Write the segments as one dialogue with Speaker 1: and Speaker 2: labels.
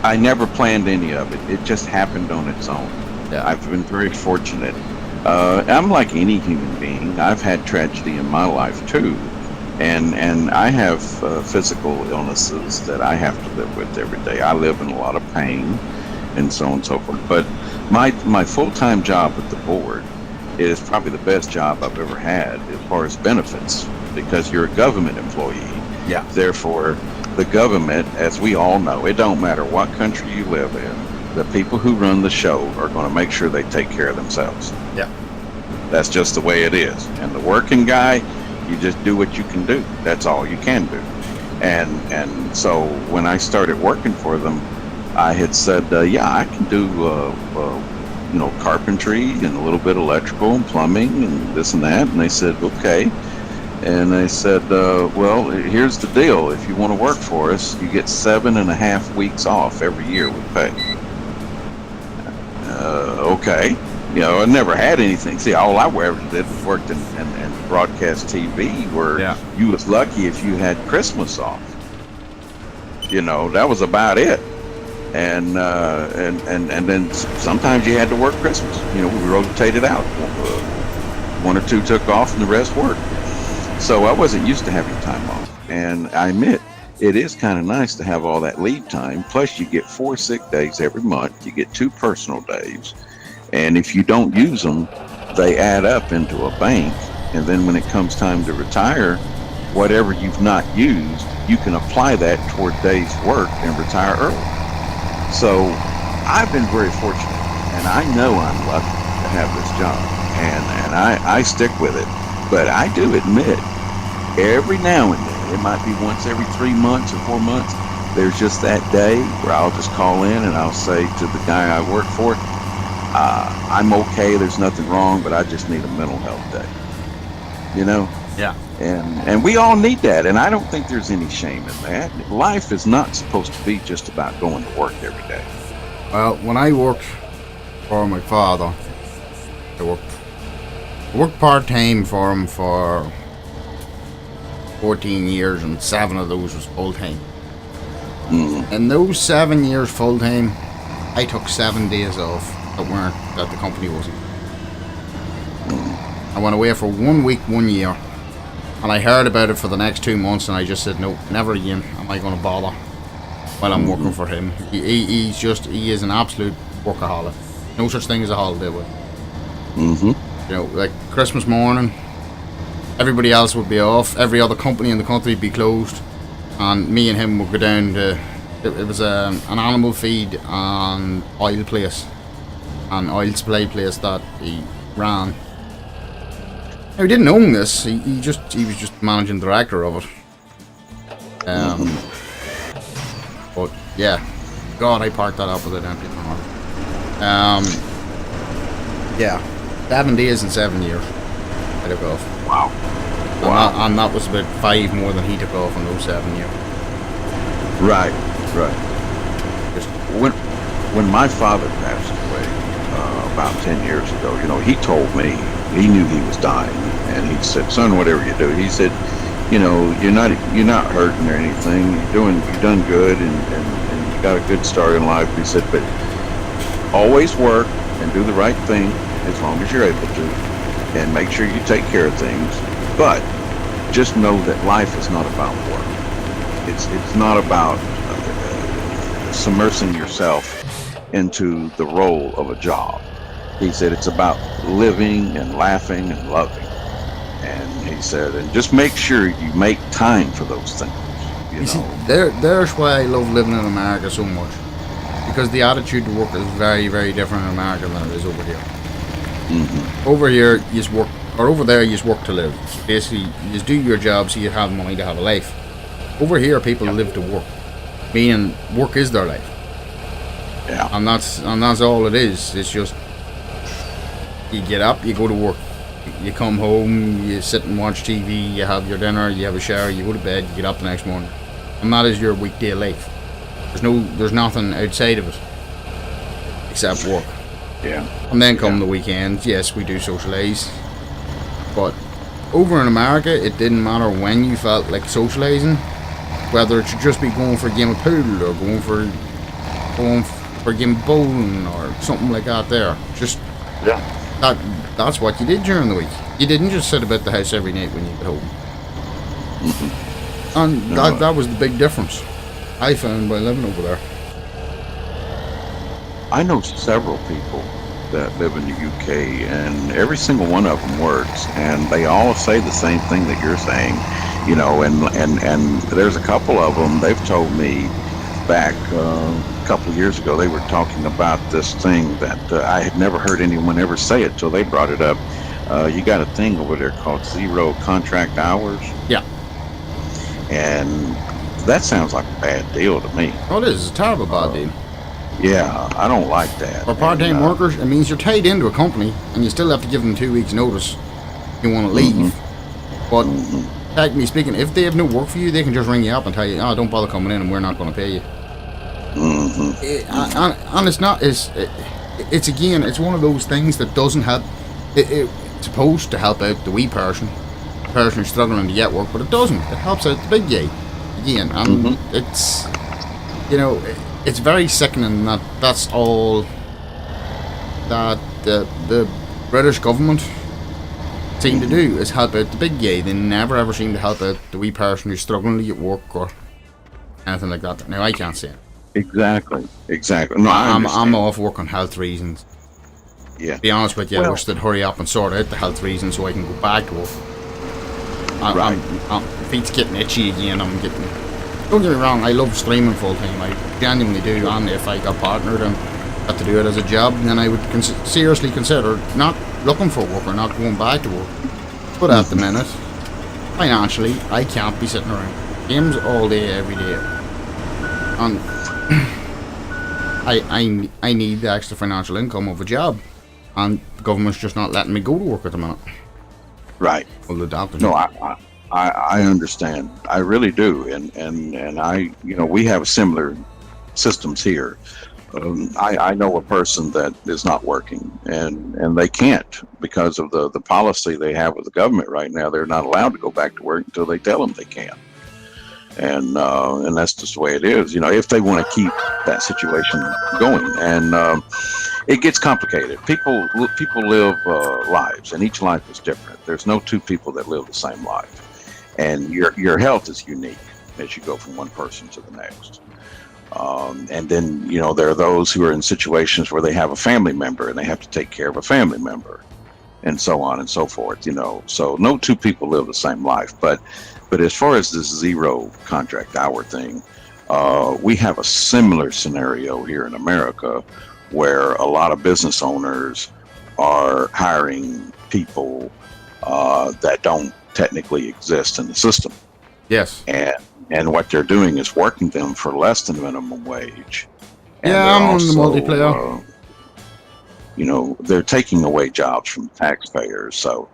Speaker 1: I never planned any of it. It just happened on its own.
Speaker 2: Yeah.
Speaker 1: I've been very fortunate. I'm like any human being. I've had tragedy in my life too, and I have physical illnesses that I have to live with every day. I live in a lot of pain, and so on and so forth. But my full time job with the board is probably the best job I've ever had as far as benefits, because you're a government employee.
Speaker 2: Yeah.
Speaker 1: Therefore, the government, as we all know, it don't matter what country you live in, the people who run the show are going to make sure they take care of themselves.
Speaker 2: Yeah.
Speaker 1: That's just the way it is. And the working guy, you just do what you can do. That's all you can do. And so when I started working for them, I had said, yeah, I can do carpentry and a little bit of electrical and plumbing and this and that. And they said, okay. And they said, well, here's the deal. If you want to work for us, you get 7.5 weeks off every year with pay. Okay. I never had anything. See, all I ever did was worked in broadcast TV, where you was lucky if you had Christmas off. That was about it. And then sometimes you had to work Christmas. We rotated out. One or two took off and the rest worked. So I wasn't used to having time off. And I admit, it is kind of nice to have all that leave time. Plus, you get 4 sick days every month. You get 2 personal days. And if you don't use them, they add up into a bank. And then when it comes time to retire, whatever you've not used, you can apply that toward days work and retire early. So I've been very fortunate, and I know I'm lucky to have this job, and I stick with it. But I do admit, every now and then, it might be once every 3 months or 4 months, there's just that day where I'll just call in and I'll say to the guy I work for, I'm okay, there's nothing wrong, but I just need a mental health day.
Speaker 2: Yeah.
Speaker 1: And we all need that, and I don't think there's any shame in that. Life is not supposed to be just about going to work every day.
Speaker 2: Well, when I worked for my father, I worked part-time for him for 14 years, and 7 of those was full-time. In those 7 years full-time, I took 7 days off that the company wasn't. I went away for 1 week, 1 year, and I heard about it for the next 2 months, and I just said, no, never again am I going to bother while I'm working for him. He is an absolute workaholic. No such thing as a holiday with him. Like Christmas morning, everybody else would be off. Every other company in the country would be closed, and me and him would go down to, it was an animal feed and oil place, an oil supply place that he ran. He didn't own this. He was just managing director of it. But yeah, God, I parked that up with an empty car. Yeah, 7 days and 7 years I took off.
Speaker 1: Wow.
Speaker 2: And that was about 5 more than he took off in those 7 years.
Speaker 1: Right. Just when my father passed away about 10 years ago, he told me, he knew he was dying, and he said, son, whatever you do, he said, you're not hurting or anything, you've done good, and you got a good start in life. He said, but always work and do the right thing as long as you're able to, and make sure you take care of things. But just know that life is not about work. It's not about submersing yourself into the role of a job. He said it's about living and laughing and loving. And he said, and just make sure you make time for those things. You
Speaker 2: see,
Speaker 1: know.
Speaker 2: there's why I love living in America so much. Because the attitude to work is very, very different in America than it is over here.
Speaker 1: Mm-hmm.
Speaker 2: Over here, you just work, or over there, you just work to live. Basically, you just do your job so you have money to have a life. Over here, people live to work, meaning work is their life.
Speaker 1: Yeah.
Speaker 2: And that's all it is. It's just you get up, you go to work, you come home, you sit and watch TV, you have your dinner, you have a shower, you go to bed, you get up the next morning, and that is your weekday life. There's nothing outside of it except work.
Speaker 1: Yeah.
Speaker 2: And then come the weekends, yes, we do socialise. But over in America, it didn't matter when you felt like socialising, whether it should just be going for a game of pool or going for going for game bowling or something like that there. Just
Speaker 1: Yeah.
Speaker 2: that's what you did during the week. You didn't just sit about the house every night when you get home. And
Speaker 1: No.
Speaker 2: that was the big difference I found by living over there.
Speaker 1: I know several people that live in the UK, and every single one of them works, and they all say the same thing that you're saying, you know. And there's a couple of them. They've told me back a couple of years ago. They were talking about this thing that I had never heard anyone ever say it till they brought it up. You got a thing over there called zero contract hours,
Speaker 2: Yeah.
Speaker 1: and that sounds like a bad deal to me.
Speaker 2: Oh, it is. It's a terrible bad deal.
Speaker 1: Yeah, I don't like that.
Speaker 2: For part-time
Speaker 1: And,
Speaker 2: workers, it means you're tied into a company and you still have to give them 2 weeks notice if you want to leave. But technically speaking, if they have no work for you, they can just ring you up and tell you, oh, don't bother coming in and we're not going to pay you. And it's not, it's again, it's one of those things that doesn't help. It's supposed to help out the wee person, the person who's struggling to get work, but it doesn't. It helps out the big guy. Again, and it's, you know, it's very sickening that that's all that the British government seem to do is help out the big guy. They never ever seem to help out the wee person who's struggling to get work or anything like that. Now, I can't say it.
Speaker 1: Exactly. No,
Speaker 2: I'm off work on health reasons.
Speaker 1: Yeah.
Speaker 2: To be honest with you, I
Speaker 1: Well-
Speaker 2: wish they'd hurry up and sort out the health reasons so I can go back to work.
Speaker 1: Right.
Speaker 2: My feet's getting itchy again. Don't get me wrong, I love streaming full time. I genuinely do. And if I got partnered and had to do it as a job, then I would seriously consider not looking for work or not going back to work. But at the minute, financially, I can't be sitting around games all day, every day. And I need the extra financial income of a job, and the government's just not letting me go to work at the minute.
Speaker 1: Right.
Speaker 2: Well, the doctor.
Speaker 1: No, I understand. I really do. And I, you know, we have similar systems here. I know a person that is not working, and they can't because of the policy they have with the government right now. They're not allowed to go back to work until they tell them they can. And that's just the way it is, you know, if they want to keep that situation going. And it gets complicated. People live lives, and each life is different. There's no two people that live the same life, and your health is unique as you go from one person to the next. And then, you know, there are those who are in situations where they have a family member and they have to take care of a family member, and so on and so forth, you know. So no two people live the same life. But as far as this zero contract hour thing, we have a similar scenario here in America where a lot of business owners are hiring people that don't technically exist in the system.
Speaker 2: Yes.
Speaker 1: And what they're doing is working them for less than minimum wage. And
Speaker 2: Yeah,
Speaker 1: they're
Speaker 2: I'm on the
Speaker 1: also,
Speaker 2: multiplayer.
Speaker 1: You know, they're taking away jobs from taxpayers. So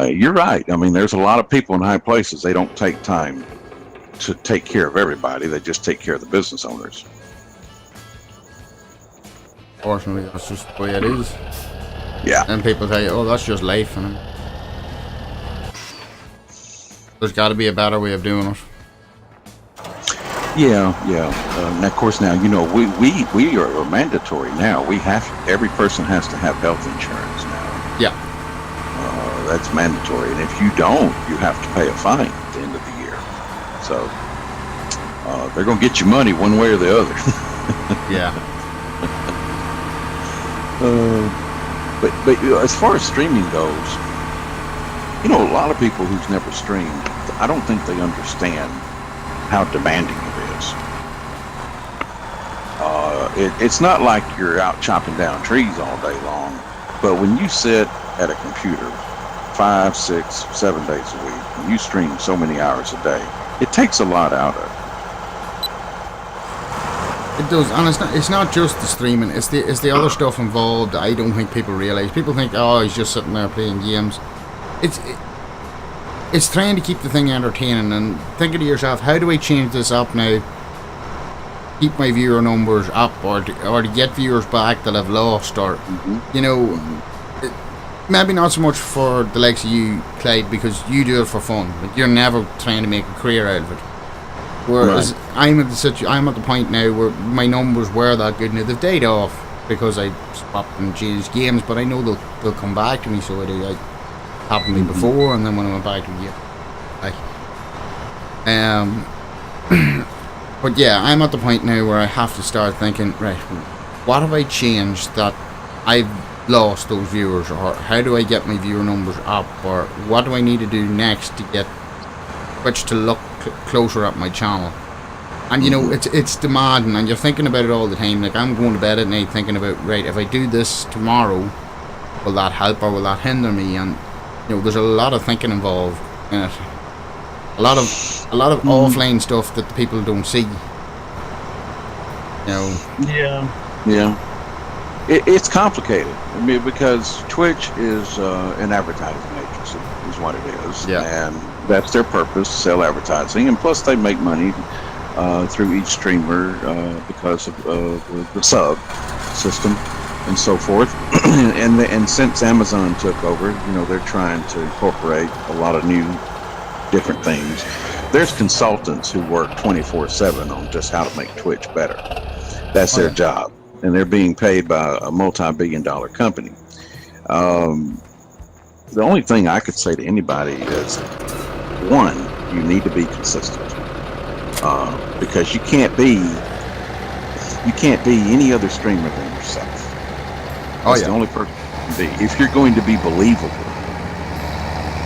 Speaker 1: you're right. I mean, there's a lot of people in high places. They don't take time to take care of everybody. They just take care of the business owners.
Speaker 2: Fortunately, that's just the way it is.
Speaker 1: Yeah.
Speaker 2: And people tell you, oh, that's just life. And there's got to be a better way of doing it.
Speaker 1: Yeah. And of course, now, you know, we are mandatory now. Every person has to have health insurance now.
Speaker 2: Yeah.
Speaker 1: That's mandatory, and if you don't, you have to pay a fine at the end of the year. So they're going to get you money one way or the other.
Speaker 2: Yeah.
Speaker 1: But you know, as far as streaming goes, you know, a lot of people who's never streamed, I don't think they understand how demanding it is. It's not like you're out chopping down trees all day long, but when you sit at a computer 5, 6, 7 days a week, and you stream so many hours a day, it takes a lot out of it.
Speaker 2: It does, and it's not just the streaming. It's the other stuff involved. I don't think people realize. People think, oh, he's just sitting there playing games. It's trying to keep the thing entertaining, and thinking to yourself, how do I change this up now? Keep my viewer numbers up, or to get viewers back that I've lost, or you know. Maybe not so much for the likes of you, Clyde, because you do it for fun. Like, you're never trying to make a career out of it. Whereas I'm at the point now where my numbers were that good. Now they've died off because I swapped and changed games, but I know they'll come back to me. So it happened to me before, and then when I went back to the game, but yeah, I'm at the point now where I have to start thinking, right, what have I changed that I've lost those viewers, or how do I get my viewer numbers up, or what do I need to do next to get Twitch to look closer at my channel? And you know, it's demanding, and you're thinking about it all the time. Like, I'm going to bed at night thinking about, right, if I do this tomorrow, will that help or will that hinder me? And you know, there's a lot of thinking involved in it. A lot of offline stuff that the people don't see. You know.
Speaker 1: Yeah. It's complicated. I mean, because Twitch is an advertising agency, is what it is.
Speaker 2: Yeah.
Speaker 1: And that's their purpose, sell advertising. And plus, they make money through each streamer because of the sub system and so forth. and since Amazon took over, you know, they're trying to incorporate a lot of new different things. There's consultants who work 24/7 on just how to make Twitch better. That's their job. And they're being paid by a multi-billion-dollar company. The only thing I could say to anybody is, one, you need to be consistent, because you can't be any other streamer than yourself. That's the only person you can be. If you're going to be believable,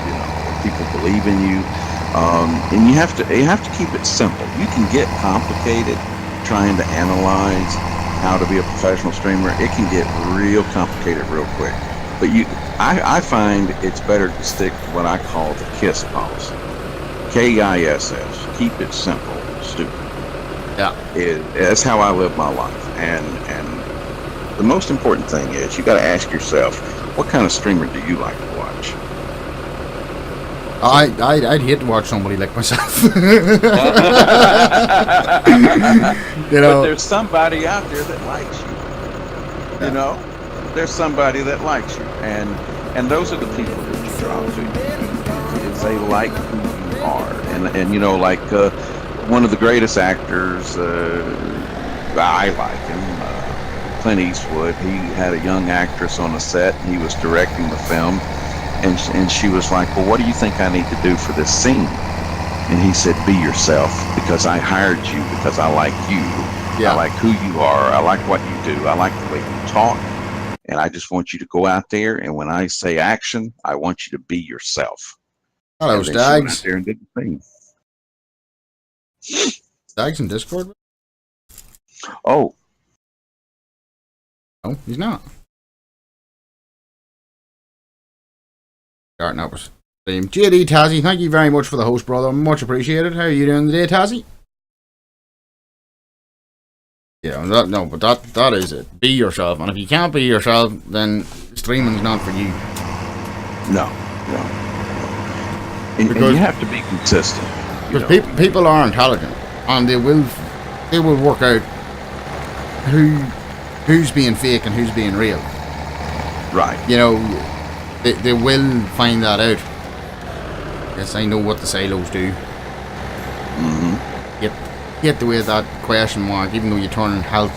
Speaker 1: you know, people believe in you, and you have to keep it simple. You can get complicated trying to analyze how to be a professional streamer. It can get real complicated real quick. But I find it's better to stick to what I call the KISS policy. KISS. Keep it simple, stupid.
Speaker 2: Yeah.
Speaker 1: That's how I live my life. And the most important thing is you got to ask yourself, what kind of streamer do you like to watch?
Speaker 2: I'd hate to watch somebody like myself. You know,
Speaker 1: but there's somebody out there that likes you. You know, there's somebody that likes you, and those are the people that you draw to. Is they like who you are, and you know, like one of the greatest actors, I like him, Clint Eastwood. He had a young actress on the set, and he was directing the film. And she was like, well, what do you think I need to do for this scene? And he said, be yourself, because I hired you because I like you. Yeah. I like who you are. I like what you do. I like the way you talk. And I just want you to go out there. And when I say action, I want you to be yourself.
Speaker 2: Hello, Stags. She went
Speaker 1: out there and did the thing.
Speaker 2: Stags in Discord?
Speaker 1: Oh.
Speaker 2: No, he's not. Starting up with JD Tazzy, thank you very much for the host, brother. Much appreciated. How are you doing today, Tazzy? Yeah, but that is it. Be yourself, and if you can't be yourself, then streaming's not for you.
Speaker 1: No. And you have to be consistent.
Speaker 2: Because people are intelligent, and they will work out who's being fake and who's being real.
Speaker 1: Right.
Speaker 2: You know. They will find that out. Yes, I know what the silos do. Get the way that question mark, even though you turn help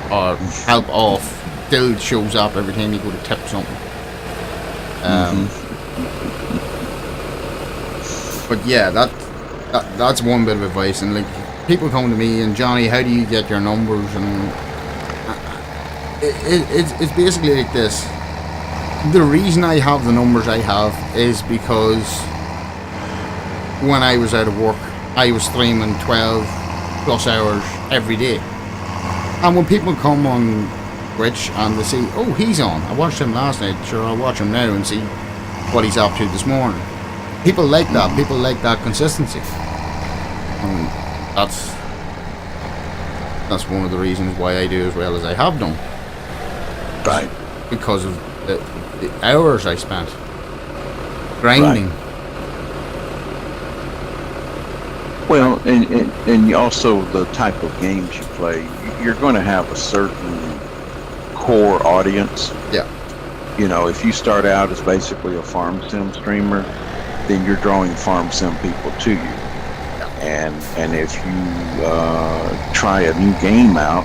Speaker 2: off, still shows up every time you go to tip something. But yeah, that's one bit of advice. And like, people come to me and, Johnny, how do you get your numbers? And it's basically like this. The reason I have the numbers I have is because when I was out of work, I was streaming 12 plus hours every day. And when people come on Twitch and they see, oh, he's on, I watched him last night, sure, I'll watch him now and see what he's up to this morning. People like that. People like that consistency. And that's one of the reasons why I do as well as I have done.
Speaker 1: Right.
Speaker 2: Because of the hours I spent grinding.
Speaker 1: Right. Well, and also the type of games you play, you're going to have a certain core audience.
Speaker 2: Yeah.
Speaker 1: You know, if you start out as basically a farm sim streamer, then you're drawing farm sim people to you. and if you try a new game out